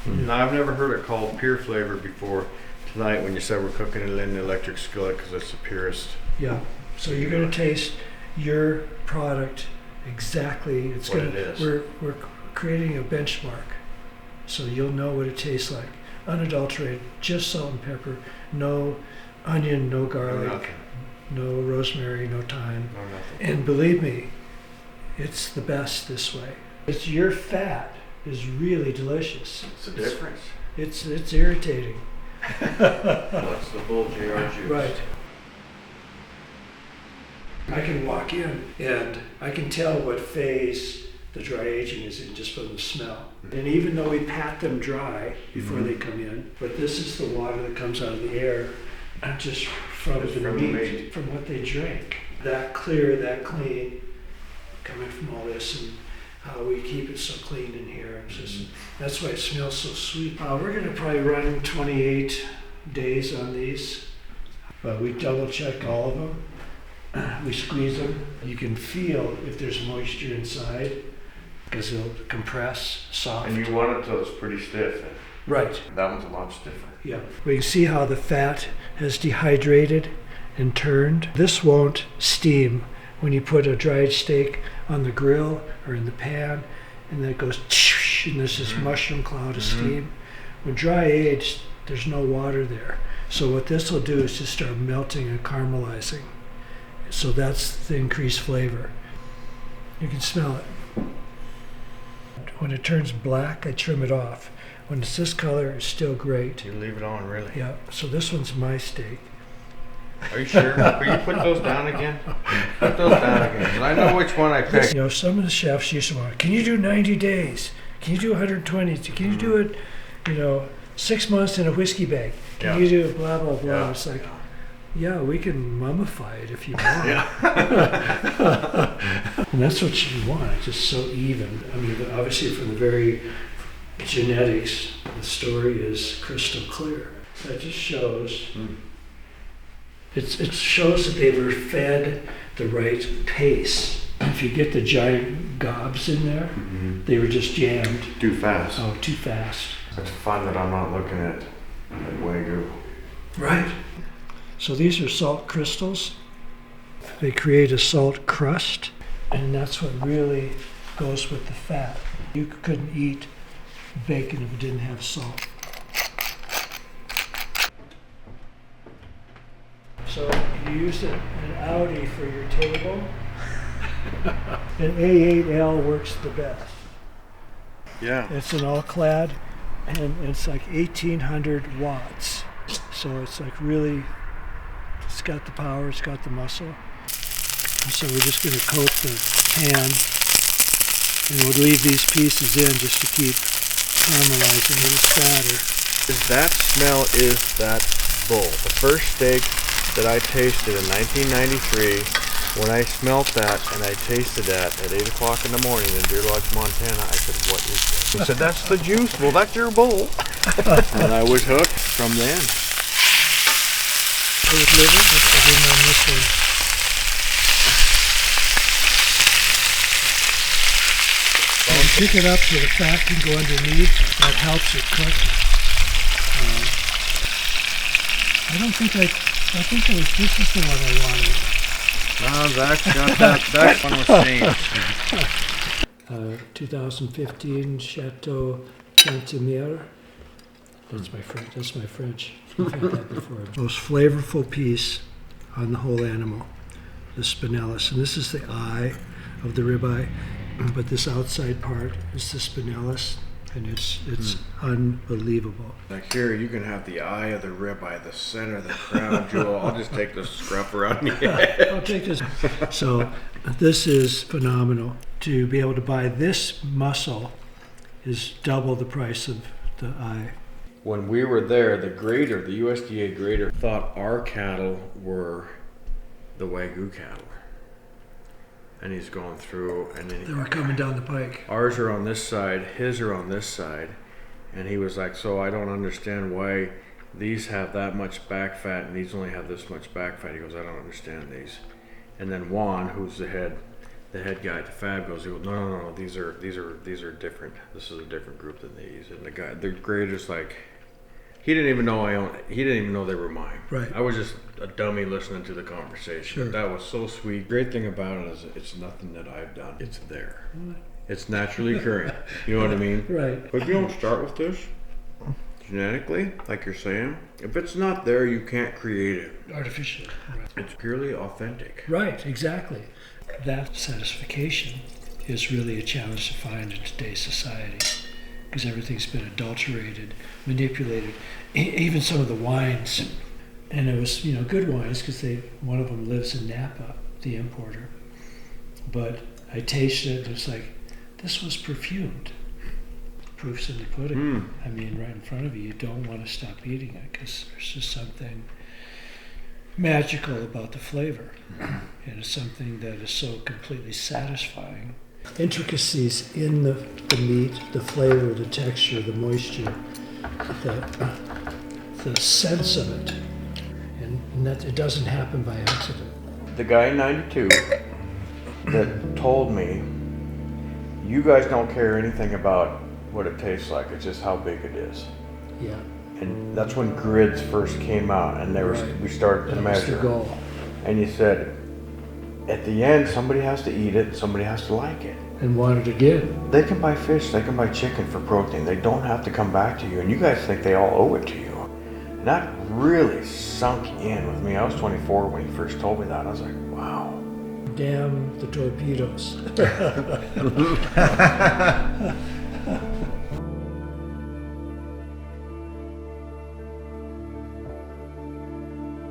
Now, I've never heard it called pure flavor before tonight when you said we're cooking it in the electric skillet because it's the purest. Yeah. So you're going to taste your product exactly. It's What going it is. We're creating a benchmark, so you'll know what it tastes like. Unadulterated, just salt and pepper, no onion, no garlic, Nothing. no rosemary, no thyme. No nothing. And believe me, it's the best this way. It's your fat is really delicious. It's the difference. It's irritating. What's the bull JR juice? Right. I can walk in and I can tell what phase the dry aging is in just from the smell. And even though we pat them dry before they come in, but this is the water that comes out of the air just from Just the from the meat, meat. from what they drink. That clear, that clean, coming from all this and how we keep it so clean in here. It's just, that's why it smells so sweet. We're gonna probably run 28 days on these, but we double check all of them. We squeeze them. You can feel if there's moisture inside because it'll compress, soft. And you want it till it's pretty stiff. Right, That one's a lot stiffer. yeah. We can see how the fat has dehydrated and turned. This won't steam when you put a dried steak on the grill or in the pan and then it goes and there's this mushroom cloud of steam. When dry aged, there's no water there. So what this will do is just start melting and caramelizing. So that's the increased flavor. You can smell it. When it turns black, I trim it off. When it's this color, it's still great. You leave it on, really? Yeah, so this one's my steak. Are you sure? Will you put those down again? Put those down again. 'Cause I know which one I picked. You know, some of the chefs used to want, can you do 90 days? Can you do 120? Can you do it, 6 months in a whiskey bag? Can you do blah, blah, blah? Yeah. It's like, yeah, we can mummify it if you want. And that's what you want. It's just so even. I mean, obviously from the very genetics, the story is crystal clear. That just shows, it shows that they were fed the right pace. If you get the giant gobs in there, they were just jammed. Too fast. Oh, too fast. It's fun that I'm not looking at Wagyu. Right. So these are salt crystals. They create a salt crust, and that's what really goes with the fat. You couldn't eat bacon if it didn't have salt. So you use an Audi for your table. An A8L works the best. Yeah. It's an all-clad, and it's like 1,800 watts. So it's like really, it's got the power, it's got the muscle. And so we're just going to coat the pan, and we'll leave these pieces in just to keep caramelizing a little fatter. That smell is that bull. The first steak that I tasted in 1993, when I smelt that and I tasted that at 8 o'clock in the morning in Deer Lodge, Montana, I said, what is this? He said, that's the juice. Well, that's your bull. And I was hooked from then. I was living, I didn't on this one. And pick it up so the fat can go underneath. That helps it cook. I think this is the one I wanted. Zach's got that one was changed. 2015 Chateau Chantemire. That's my French. I've had that before. Most flavorful piece on the whole animal, the spinalis. And this is the eye of the ribeye, but this outside part is the spinalis, and it's unbelievable. Like here, you can have the eye of the ribeye, the center, the crown jewel. I'll just take the scruff around the head. I'll take this. So this is phenomenal. To be able to buy this muscle is double the price of the eye. When we were there, the grader, the USDA grader, thought our cattle were the Wagyu cattle. And he's going through, and then They were coming down the pike. ours are on this side, his are on this side. And he was like, so I don't understand why these have that much back fat and these only have this much back fat. He goes, I don't understand these. And then Juan, who's the head the head guy at the fab goes, no, these are different. This is a different group than these. And the grader's like, he didn't even know they were mine. Right. I was just a dummy listening to the conversation. Sure. That was so sweet. Great thing about it is it's nothing that I've done. It's there. It's naturally occurring. You know what I mean? Right. But if you don't start with this genetically, like you're saying, if it's not there, you can't create it. Artificial. Right. It's purely authentic. Right, exactly. That satisfaction is really a challenge to find in today's society, because everything's been adulterated, manipulated. Even some of the wines, and it was, you know, good wines, because one of them lives in Napa, the importer. But I tasted it, and it's like, this was perfumed. Proof's in the pudding. I mean, right in front of you. You don't want to stop eating it, because there's just something magical about the flavor. And it's something that is so completely satisfying. Intricacies in the meat, the flavor, the texture, the moisture, the sense of it. And that it doesn't happen by accident. The guy in 92 that told me, you guys don't care anything about what it tastes like, it's just how big it is. Yeah. And that's when grids first came out, and we started to measure. That was the goal. And you said, at the end, somebody has to eat it, somebody has to like it. And want it again. They can buy fish, they can buy chicken for protein. They don't have to come back to you, and you guys think they all owe it to you. And that really sunk in with me. I was 24 when he first told me that. I was like, wow. Damn the torpedoes.